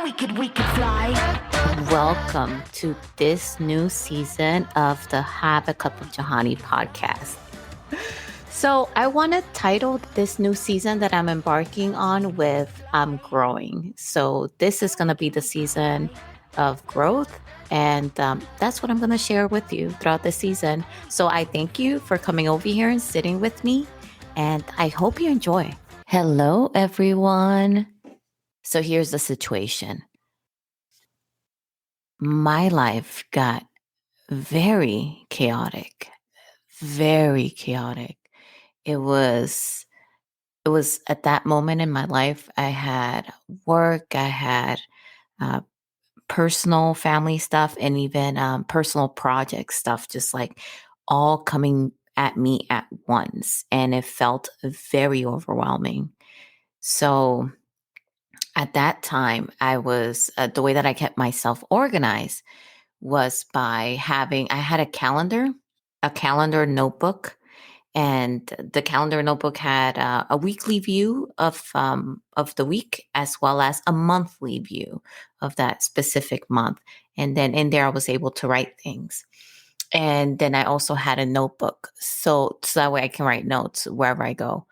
we could fly. Welcome to this new season of the Have a Cup of Johanny podcast. So I want to title this new season that I'm embarking on with I'm growing. So this is going to be the season of growth. And that's what I'm going to share with you throughout the season. So I thank you for coming over here and sitting with me. And I hope you enjoy. Hello, everyone. So here's the situation. My life got very chaotic, very chaotic. It was at that moment in my life, I had work, I had uh, personal family stuff, and even personal project stuff, just like all coming at me at once. And it felt very overwhelming. So at that time, I was the way that I kept myself organized was by I had a calendar notebook, and the calendar notebook had a weekly view of the week as well as a monthly view of that specific month. And then in there, I was able to write things. And then I also had a notebook, so that way I can write notes wherever I go.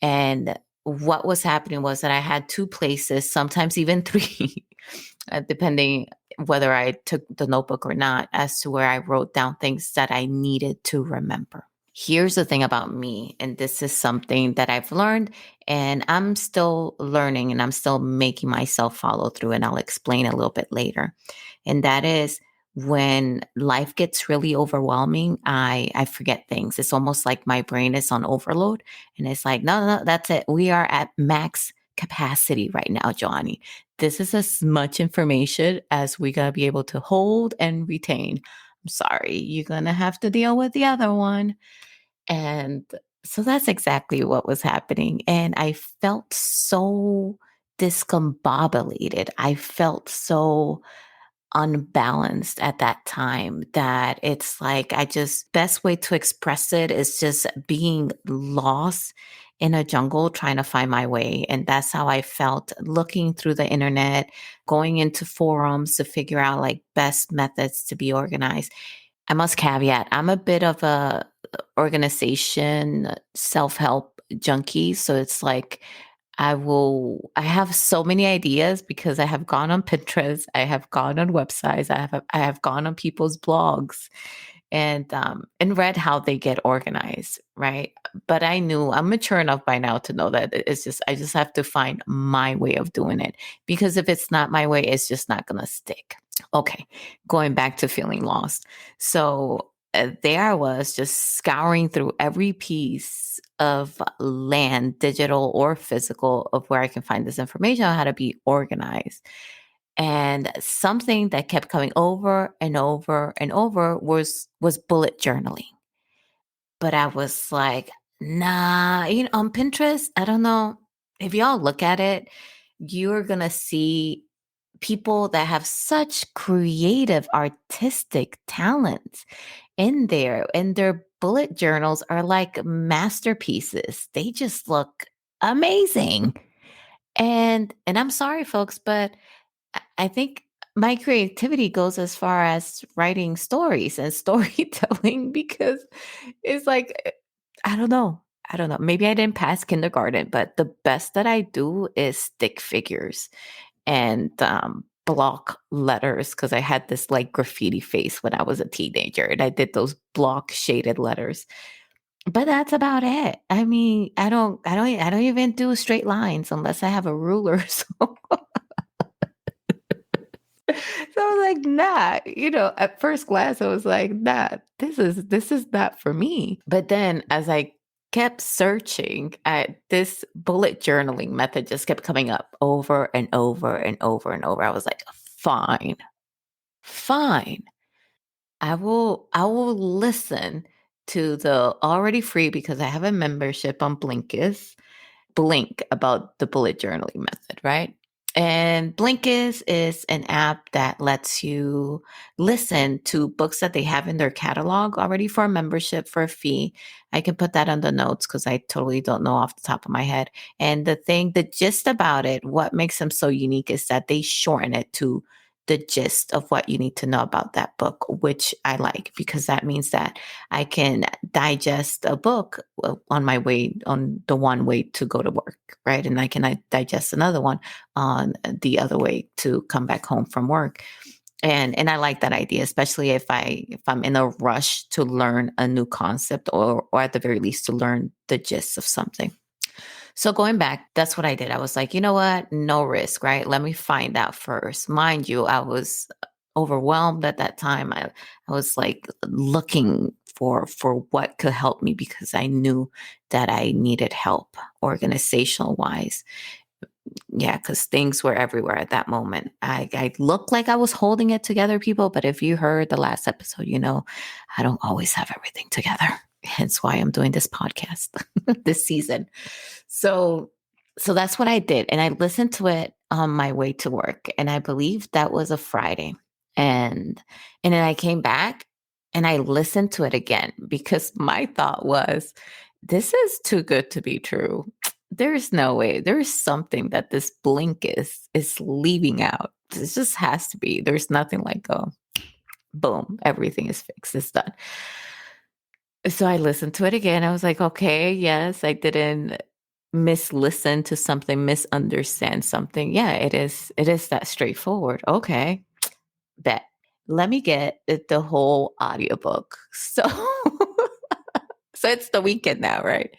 And what was happening was that I had two places, sometimes even three, depending whether I took the notebook or not, as to where I wrote down things that I needed to remember. Here's the thing about me, and this is something that I've learned, and I'm still learning, and I'm still making myself follow through, and I'll explain a little bit later. And that is when life gets really overwhelming, I forget things. It's almost like my brain is on overload, and it's like, no, that's it. We are at max capacity right now, Johanny. This is as much information as we're going to be able to hold and retain. I'm sorry, you're going to have to deal with the other one. And so that's exactly what was happening. And I felt so discombobulated. I felt so unbalanced at that time that it's like best way to express it is just being lost in a jungle trying to find my way. And that's how I felt looking through the internet, going into forums to figure out like best methods to be organized. I must caveat, I'm a bit of a organization self-help junkie. So it's like I have so many ideas because I have gone on Pinterest, I have gone on websites, I have gone on people's blogs and read how they get organized, right? But I'm mature enough by now to know that I just have to find my way of doing it, because if it's not my way, it's just not gonna stick. Okay, going back to feeling lost. So there I was just scouring through every piece of land, digital or physical, of where I can find this information on how to be organized. And something that kept coming over and over and over was bullet journaling. But I was like, nah, on Pinterest, I don't know. If y'all look at it, you're going to see people that have such creative, artistic talents in there. And their bullet journals are like masterpieces. They just look amazing. And I'm sorry, folks, but I think my creativity goes as far as writing stories and storytelling, because it's like, I don't know. I don't know. Maybe I didn't pass kindergarten, but the best that I do is stick figures and block letters, because I had this like graffiti face when I was a teenager, and I did those block shaded letters. But that's about it. I mean, I don't even do straight lines unless I have a ruler. So I was like, nah, at first glance, I was like, nah, this is not for me. But then as I kept searching, this bullet journaling method just kept coming up over and over and over and over. I was like, fine. I will listen to the already free, because I have a membership on Blinkist, Blink, about the bullet journaling method, right? And Blinkist is an app that lets you listen to books that they have in their catalog already for a membership for a fee. I can put that on the notes because I totally don't know off the top of my head. And the gist about it, what makes them so unique is that they shorten it to the gist of what you need to know about that book, which I like because that means that I can digest a book on my way, on the one way to go to work, right? And I can digest another one on the other way to come back home from work. And I like that idea, especially if I'm in a rush to learn a new concept or at the very least to learn the gist of something. So going back, that's what I did. I was like, you know what? No risk, right? Let me find out first. Mind you, I was overwhelmed at that time. I was like looking for what could help me because I knew that I needed help organizational wise. Yeah, because things were everywhere at that moment. I looked like I was holding it together, people, but if you heard the last episode, you know, I don't always have everything together. Hence why I'm doing this podcast this season. So, so that's what I did. And I listened to it on my way to work. And I believe that was a Friday. And and then I came back and I listened to it again because my thought was, this is too good to be true. There's no way. There's something that this is leaving out. This just has to be. There's nothing like, oh, boom, everything is fixed. It's done. So I listened to it again. I was like, okay, yes, I didn't mislisten to something, misunderstand something. Yeah, it is that straightforward. Okay, bet. Let me get the whole audiobook. So so it's the weekend now, right?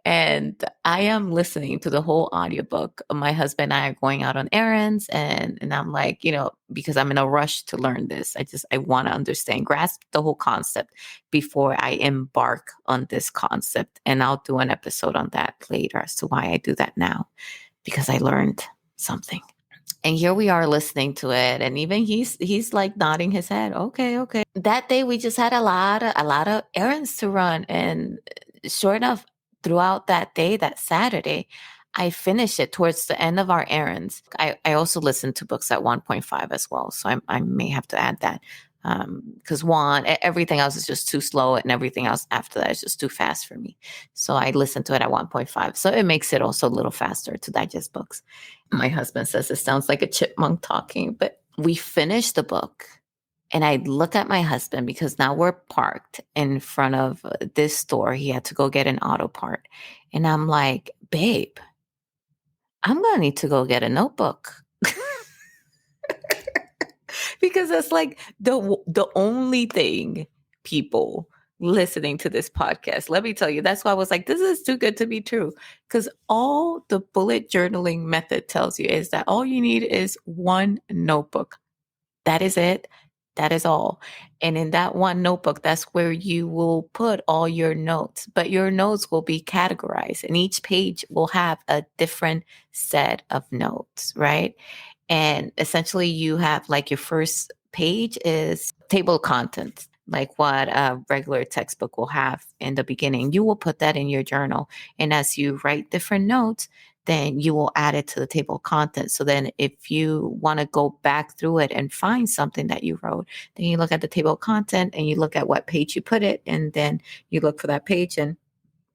And I am listening to the whole audiobook. My husband and I are going out on errands and I'm like, you know, because I'm in a rush to learn this. I want to understand, grasp the whole concept before I embark on this concept. And I'll do an episode on that later as to why I do that now, because I learned something. And here we are listening to it, and even he's like nodding his head. Okay, okay. That day we just had a lot of errands to run, and sure enough, throughout that day, that Saturday, I finished it towards the end of our errands. I also listened to books at 1.5 as well, so I may have to add that because everything else is just too slow, and everything else after that is just too fast for me. So I listened to it at 1.5, so it makes it also a little faster to digest books. My husband says it sounds like a chipmunk talking, but we finished the book. And I look at my husband because now we're parked in front of this store. He had to go get an auto part. And I'm like, babe, I'm going to need to go get a notebook. Because that's like the only thing, people listening to this podcast. Let me tell you, that's why I was like, this is too good to be true. Because all the bullet journaling method tells you is that all you need is one notebook. That is it. That is all. And in that one notebook, that's where you will put all your notes. But your notes will be categorized, and each page will have a different set of notes, right? And essentially, you have like your first page is table of contents, like what a regular textbook will have in the beginning. You will put that in your journal. And as you write different notes, then you will add it to the table of contents. So then if you want to go back through it and find something that you wrote, then you look at the table of content and you look at what page you put it, and then you look for that page and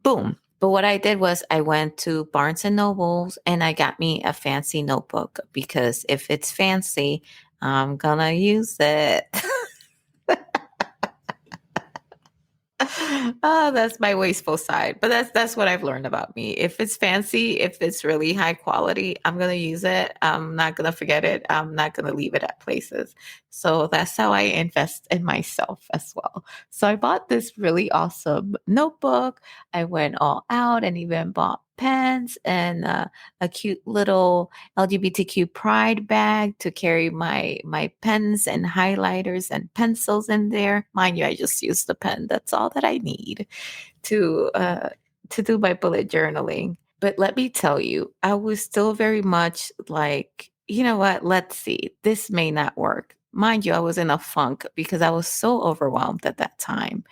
boom. But what I did was I went to Barnes and Nobles and I got me a fancy notebook because if it's fancy, I'm gonna use it. Oh, that's my wasteful side. But that's what I've learned about me. If it's fancy, if it's really high quality, I'm gonna use it. I'm not gonna forget it. I'm not gonna leave it at places. So that's how I invest in myself as well. So I bought this really awesome notebook. I went all out and even bought pens and a cute little LGBTQ pride bag to carry my pens and highlighters and pencils in there. Mind you, I just used the pen. That's all that I need to do my bullet journaling. But let me tell you, I was still very much like, you know what? Let's see. This may not work. Mind you, I was in a funk because I was so overwhelmed at that time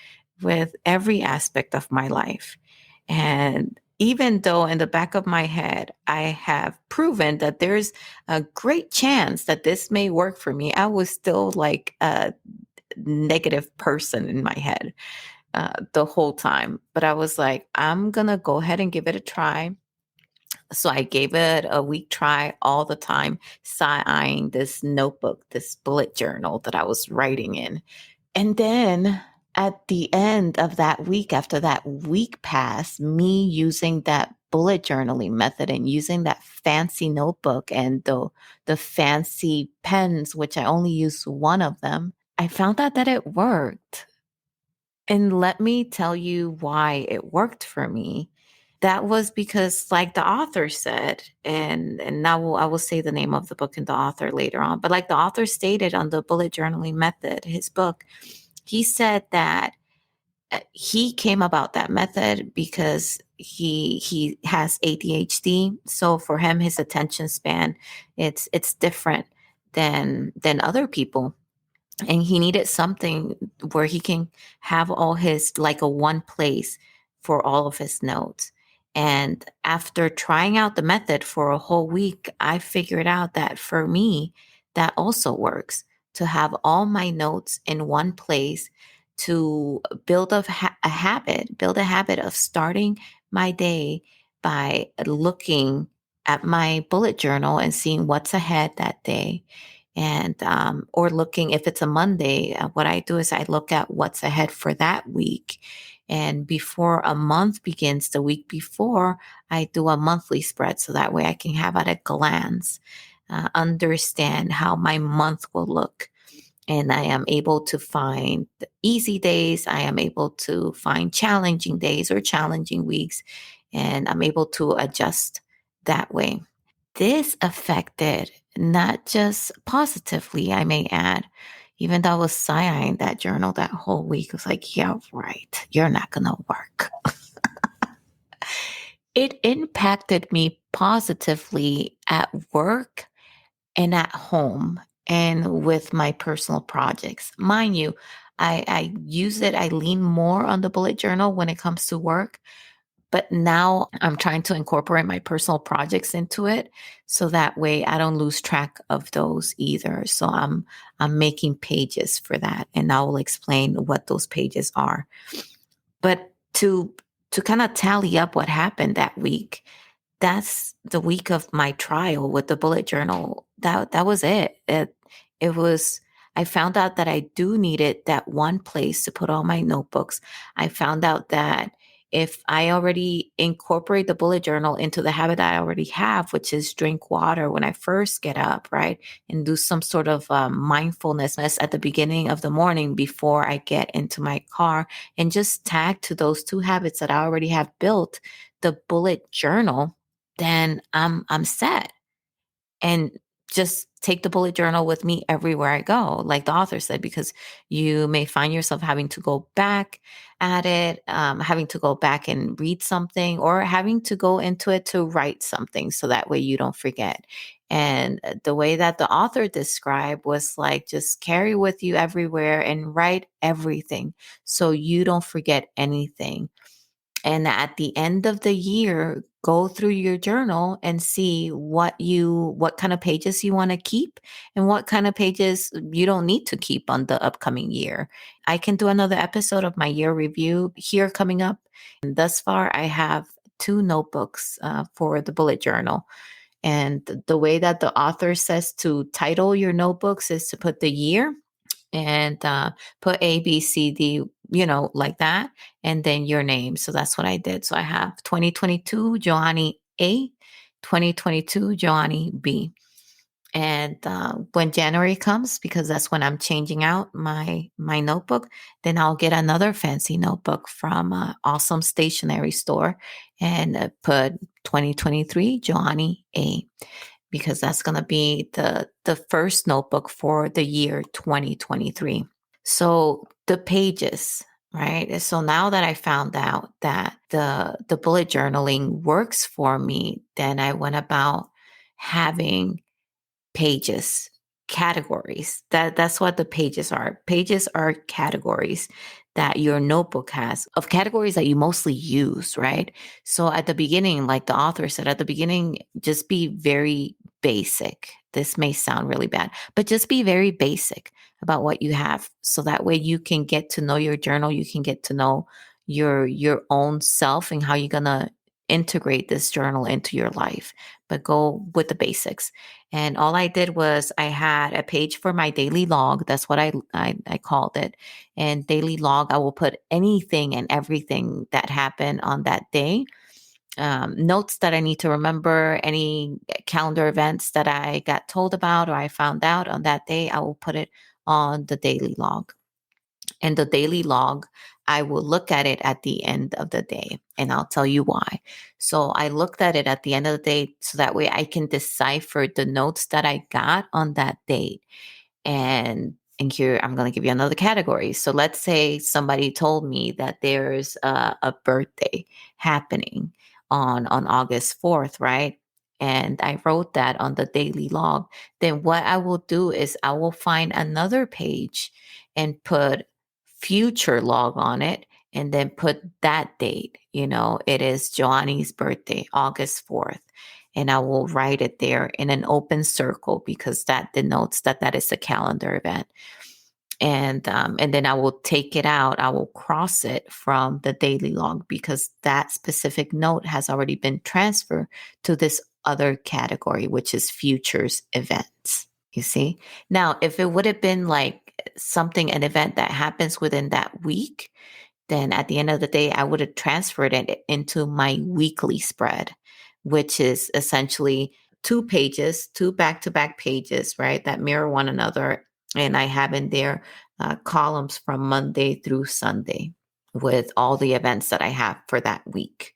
with every aspect of my life. And even though in the back of my head, I have proven that there's a great chance that this may work for me, I was still like a negative person in my head the whole time. But I was like, I'm going to go ahead and give it a try. So I gave it a week try all the time, side eyeing this notebook, this bullet journal that I was writing in. And then at the end of that week, after that week passed, me using that bullet journaling method and using that fancy notebook and the fancy pens, which I only use one of them, I found out that it worked. And let me tell you why it worked for me. That was because, like the author said, and now I will say the name of the book and the author later on, but like the author stated on the bullet journaling method, his book, he said that he came about that method because he has ADHD. So for him, his attention span, it's different than other people, and he needed something where he can have all his, like a one place for all of his notes. And after trying out the method for a whole week, I figured out that for me, that also works, to have all my notes in one place, to build a habit of starting my day by looking at my bullet journal and seeing what's ahead that day, and or looking, if it's a Monday, what I do is I look at what's ahead for that week, and before a month begins, the week before, I do a monthly spread, so that way I can have at a glance understand how my month will look. And I am able to find the easy days, I am able to find challenging days or challenging weeks, and I'm able to adjust that way. This affected not just positively, I may add, even though I was signing that journal that whole week, I was like, yeah, right, you're not going to work. It impacted me positively at work and at home and with my personal projects. Mind you, I use it, I lean more on the bullet journal when it comes to work. But now I'm trying to incorporate my personal projects into it, so that way I don't lose track of those either. So I'm making pages for that, and I will explain what those pages are. But to kind of tally up what happened that week, that's the week of my trial with the bullet journal. That was it. It was, I found out that I do needed that one place to put all my notebooks. I found out that if I already incorporate the bullet journal into the habit I already have, which is drink water when I first get up, right? And do some sort of mindfulness at the beginning of the morning before I get into my car, and just tag to those two habits that I already have built the bullet journal, then I'm set. And just take the bullet journal with me everywhere I go, like the author said, because you may find yourself having to go back at it, having to go back and read something, or having to go into it to write something, so that way you don't forget. And the way that the author described was like, just carry with you everywhere and write everything so you don't forget anything. And at the end of the year, go through your journal and see what kind of pages you want to keep and what kind of pages you don't need to keep on the upcoming year. I can do another episode of my year review here coming up. And thus far, I have two notebooks for the bullet journal. And the way that the author says to title your notebooks is to put the year and put A, B, C, D, like that, and then your name. So that's what I did. So I have 2022 Johanny A, 2022 Johanny B. And when January comes, because that's when I'm changing out my notebook, then I'll get another fancy notebook from awesome stationery store and put 2023 Johanny A, because that's going to be the first notebook for the year 2023. So the pages, right? So now that I found out that the bullet journaling works for me, then I went about having pages, categories. That's what the pages are. Pages are categories that your notebook has of categories that you mostly use, right? So at the beginning, like the author said at the beginning, just be very basic. This may sound really bad, but just be very basic about what you have. So that way you can get to know your journal. You can get to know your own self and how you're going to integrate this journal into your life, but go with the basics. And all I did was I had a page for my daily log. That's what I called it. And daily log, I will put anything and everything that happened on that day. Notes that I need to remember, any calendar events that I got told about or I found out on that day, I will put it on the daily log. And the daily log, I will look at it at the end of the day, and I'll tell you why. So I looked at it at the end of the day so that way I can decipher the notes that I got on that date. And here I'm going to give you another category. So let's say somebody told me that there's a birthday happening on August 4th, right? And I wrote that on the daily log. Then what I will do is I will find another page and put future log on it and then put that date. It is Johanny's birthday, August 4th. And I will write it there in an open circle because that denotes that that is a calendar event. And then I will take it out. I will cross it from the daily log because that specific note has already been transferred to this other category, which is futures events. You see? Now, if it would have been like an event that happens within that week, then at the end of the day, I would have transferred it into my weekly spread, which is essentially two pages, two back-to-back pages, right, that mirror one another. And I have in there columns from Monday through Sunday with all the events that I have for that week.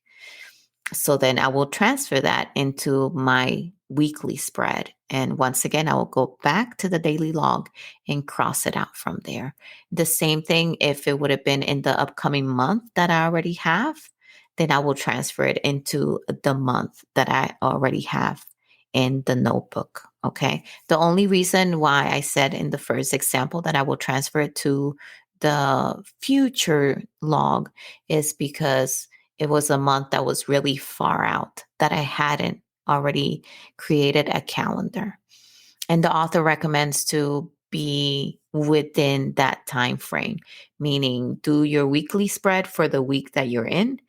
So then I will transfer that into my weekly spread. And once again, I will go back to the daily log and cross it out from there. The same thing if it would have been in the upcoming month that I already have, then I will transfer it into the month that I already have in the notebook. Okay. The only reason why I said in the first example that I will transfer it to the future log is because it was a month that was really far out that I hadn't already created a calendar. And the author recommends to be within that time frame, meaning do your weekly spread for the week that you're in,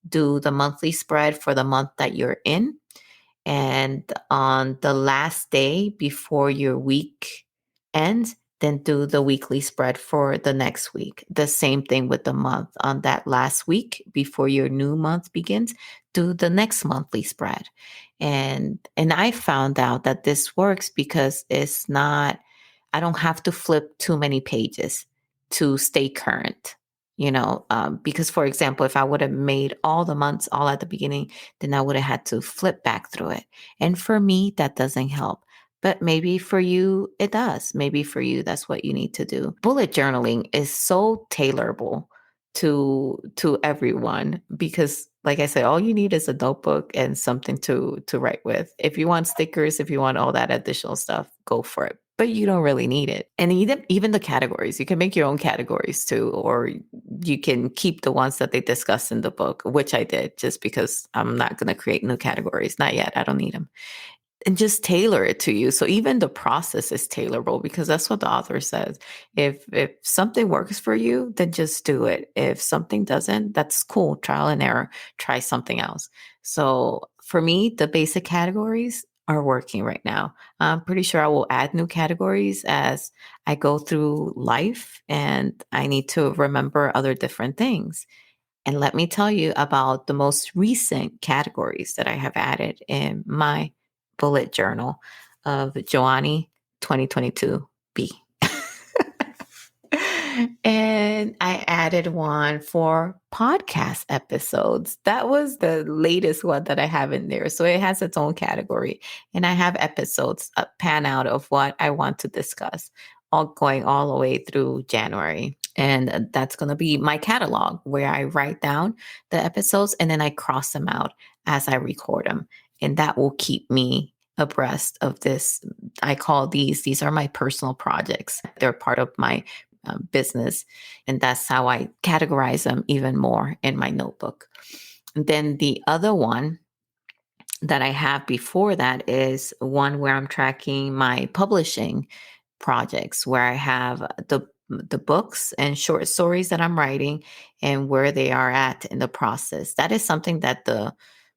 do the monthly spread for the month that you're in, and on the last day before your week ends, then do the weekly spread for the next week. The same thing with the month. On that last week before your new month begins, do the next monthly spread. And I found out that this works because I don't have to flip too many pages to stay current. Because for example, if I would have made all the months all at the beginning, then I would have had to flip back through it. And for me, that doesn't help. But maybe for you, it does. Maybe for you, that's what you need to do. Bullet journaling is so tailorable to everyone because, like I said, all you need is a notebook and something to write with. If you want stickers, if you want all that additional stuff, go for it. But you don't really need it. And even the categories, you can make your own categories too, or you can keep the ones that they discuss in the book, which I did just because I'm not going to create new categories. Not yet. I don't need them. And just tailor it to you. So even the process is tailorable because that's what the author says. If something works for you, then just do it. If something doesn't, that's cool. Trial and error. Try something else. So for me, the basic categories are working right now. I'm pretty sure I will add new categories as I go through life and I need to remember other different things. And let me tell you about the most recent categories that I have added in my bullet journal of Johanny 2022B. And I added one for podcast episodes. That was the latest one that I have in there. So it has its own category. And I have episodes pan out of what I want to discuss, all going all the way through January. And that's going to be my catalog where I write down the episodes and then I cross them out as I record them. And that will keep me abreast of this. I call these are my personal projects. They're part of my business. And that's how I categorize them even more in my notebook. And then the other one that I have before that is one where I'm tracking my publishing projects, where I have the books and short stories that I'm writing and where they are at in the process. That is something that the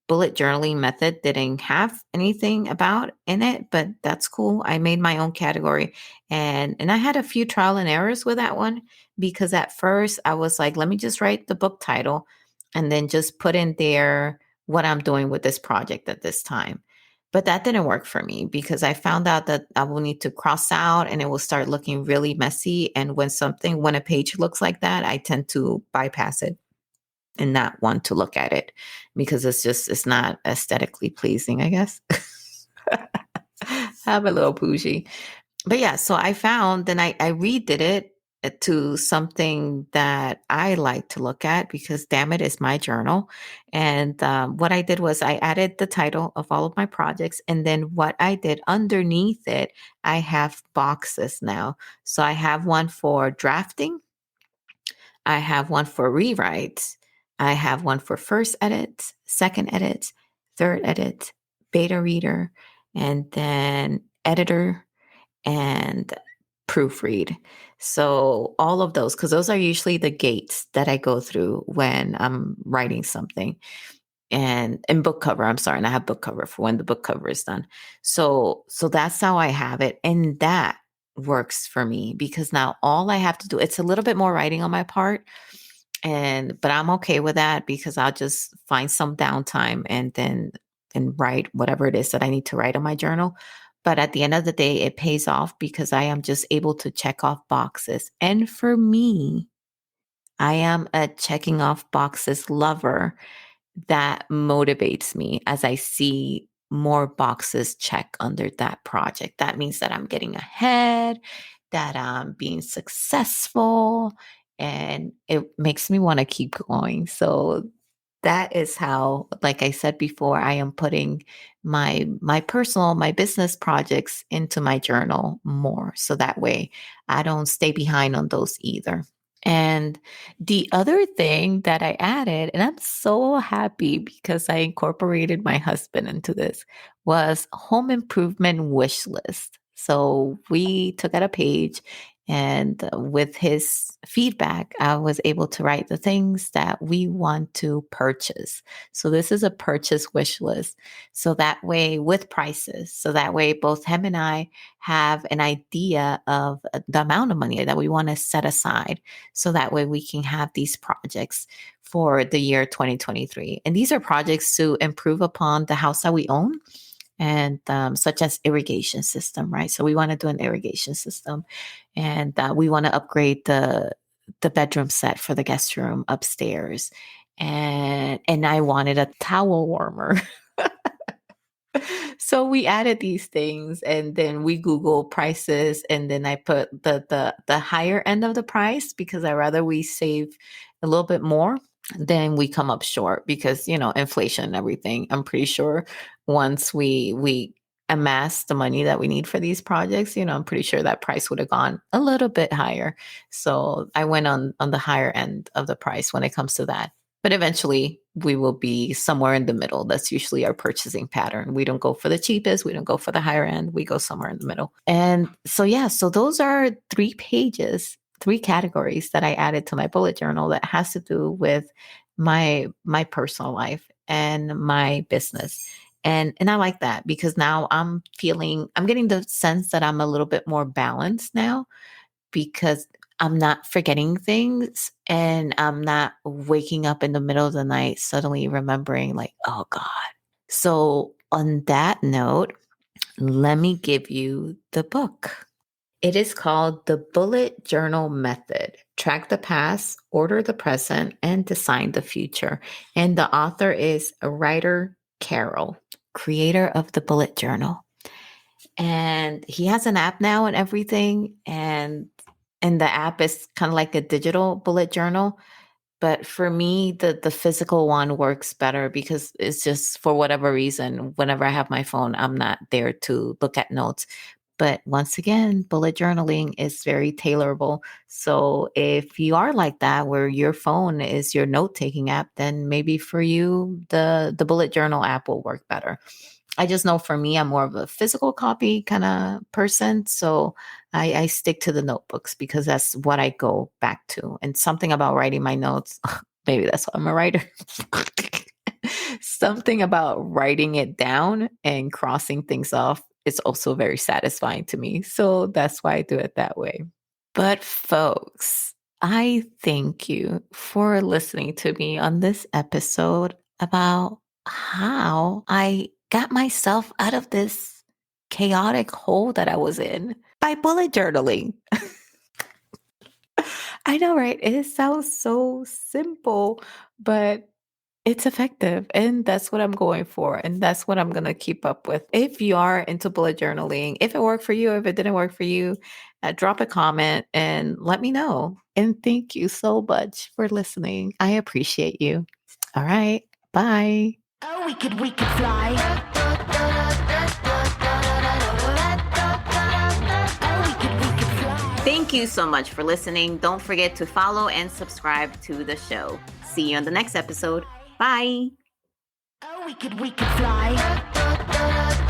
bullet journaling method didn't have anything about in it, but that's cool. I made my own category, and I had a few trial and errors with that one, because at first I was like, let me just write the book title and then just put in there what I'm doing with this project at this time. But that didn't work for me, because I found out that I will need to cross out and it will start looking really messy. And when a page looks like that, I tend to bypass it and not want to look at it, because it's not aesthetically pleasing, I guess. I'm a little bougie. But yeah, so I found, then I redid it to something that I like to look at, because damn it, is my journal. And what I did was I added the title of all of my projects. And then what I did underneath it, I have boxes now. So I have one for drafting, I have one for rewrites, I have one for first edits, second edits, third edit, beta reader, and then editor and proofread. So all of those, because those are usually the gates that I go through when I'm writing something. And book cover, I'm sorry, and I have book cover for when the book cover is done. So that's how I have it. And that works for me, because now all I have to do, it's a little bit more writing on my part. But I'm okay with that, because I'll just find some downtime and write whatever it is that I need to write on my journal. But at the end of the day, it pays off, because I am just able to check off boxes. And for me, I am a checking off boxes lover. That motivates me as I see more boxes check under that project. That means that I'm getting ahead, that I'm being successful, and it makes me want to keep going. So that is how, like I said before, I am putting my business projects into my journal more. So that way I don't stay behind on those either. And the other thing that I added, and I'm so happy because I incorporated my husband into this, was home improvement wish list. So we took out a page, and with his feedback, I was able to write the things that we want to purchase. So this is a purchase wish list. So that way, with prices, so that way both him and I have an idea of the amount of money that we want to set aside. So that way we can have these projects for the year 2023. And these are projects to improve upon the house that we own, and such as irrigation system, right? So we want to do an irrigation system, and we want to upgrade the bedroom set for the guest room upstairs, and I wanted a towel warmer. So we added these things, and then we Google prices, and then I put the higher end of the price, because I rather we save a little bit more. Then we come up short, because inflation and everything. I'm pretty sure once we amass the money that we need for these projects, I'm pretty sure that price would have gone a little bit higher. So I went on the higher end of the price when it comes to that. But eventually we will be somewhere in the middle. That's usually our purchasing pattern. We don't go for the cheapest, we don't go for the higher end, we go somewhere in the middle. And so yeah, so those are 3 pages, 3 categories that I added to my bullet journal that has to do with my personal life and my business. And I like that, because now I'm getting the sense that I'm a little bit more balanced now, because I'm not forgetting things, and I'm not waking up in the middle of the night suddenly remembering, like, oh God. So on that note, let me give you the book. It is called The Bullet Journal Method. Track the past, order the present, and design the future. And the author is Ryder Carroll, creator of the Bullet Journal. And he has an app now and everything. And the app is kind of like a digital bullet journal. But for me, the physical one works better, because it's just, for whatever reason, whenever I have my phone, I'm not there to look at notes. But once again, bullet journaling is very tailorable. So if you are like that, where your phone is your note-taking app, then maybe for you, the bullet journal app will work better. I just know for me, I'm more of a physical copy kind of person. So I stick to the notebooks because that's what I go back to. And something about writing my notes, maybe that's why I'm a writer. Something about writing it down and crossing things off is also very satisfying to me. So that's why I do it that way. But folks, I thank you for listening to me on this episode about how I got myself out of this chaotic hole that I was in by bullet journaling. I know, right? It sounds so simple, but it's effective. And that's what I'm going for. And that's what I'm going to keep up with. If you are into bullet journaling, if it worked for you, if it didn't work for you, drop a comment and let me know. And thank you so much for listening. I appreciate you. All right. Bye. Oh, we could fly. Thank you so much for listening. Don't forget to follow and subscribe to the show. See you on the next episode. Bye. Oh, we could fly.